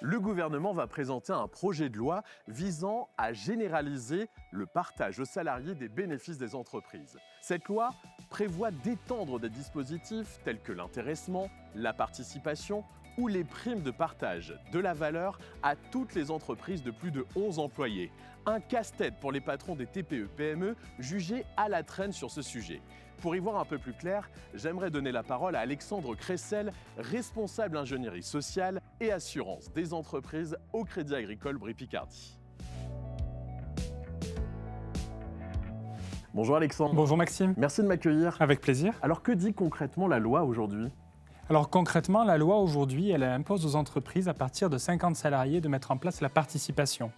Le gouvernement va présenter un projet de loi visant à généraliser le partage aux salariés des bénéfices des entreprises. Cette loi prévoit d'étendre des dispositifs tels que l'intéressement, la participation ou les primes de partage de la valeur à toutes les entreprises de plus de 11 employés. Un casse-tête pour les patrons des TPE-PME jugés à la traîne sur ce sujet. Pour y voir un peu plus clair, j'aimerais donner la parole à Alexandre Cressel, responsable ingénierie sociale et assurance des entreprises au Crédit Agricole Brie-Picardie. Bonjour Alexandre. Bonjour Maxime. Merci de m'accueillir. Avec plaisir. Alors que dit concrètement la loi aujourd'hui ? Alors concrètement, la loi aujourd'hui, elle impose aux entreprises à partir de 50 salariés de mettre en place la participation.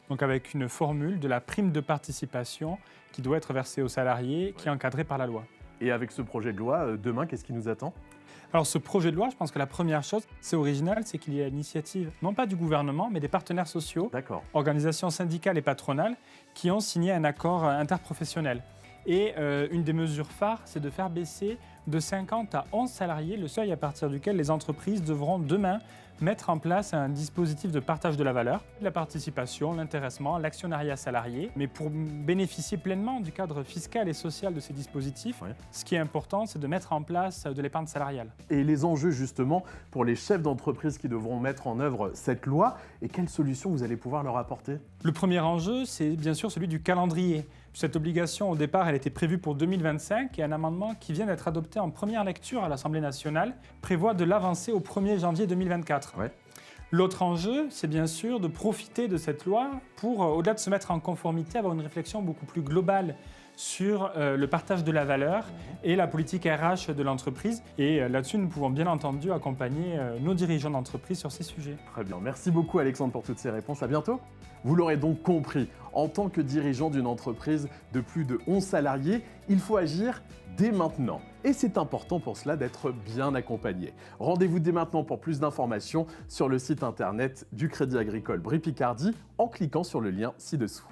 Donc avec une formule de la prime de participation qui doit être versée aux salariés, qui est encadrée par la loi. Et avec ce projet de loi, demain, qu'est-ce qui nous attend ? Alors ce projet de loi, je pense que la première chose, c'est original, c'est qu'il y a l'initiative, non pas du gouvernement, mais des partenaires sociaux, organisations syndicales et patronales, qui ont signé un accord interprofessionnel. Et une des mesures phares, c'est de faire baisser de 50 à 11 salariés le seuil à partir duquel les entreprises devront demain mettre en place un dispositif de partage de la valeur, la participation, l'intéressement, l'actionnariat salarié. Mais pour bénéficier pleinement du cadre fiscal et social de ces dispositifs, ce qui est important, c'est de mettre en place de l'épargne salariale. Et les enjeux justement pour les chefs d'entreprise qui devront mettre en œuvre cette loi, et quelles solutions vous allez pouvoir leur apporter ? Le premier enjeu, c'est bien sûr celui du calendrier. Cette obligation, au départ, elle était prévue pour 2025 et un amendement qui vient d'être adopté en première lecture à l'Assemblée nationale prévoit de l'avancer au 1er janvier 2024. L'autre enjeu, c'est bien sûr de profiter de cette loi pour, au-delà de se mettre en conformité, avoir une réflexion beaucoup plus globale sur le partage de la valeur et la politique RH de l'entreprise. Et là-dessus, nous pouvons bien entendu accompagner nos dirigeants d'entreprise sur ces sujets. Très bien. Merci beaucoup Alexandre pour toutes ces réponses. À bientôt. Vous l'aurez donc compris, en tant que dirigeant d'une entreprise de plus de 11 salariés, il faut agir dès maintenant. Et c'est important pour cela d'être bien accompagné. Rendez-vous dès maintenant pour plus d'informations sur le site internet du Crédit Agricole Brie-Picardie en cliquant sur le lien ci-dessous.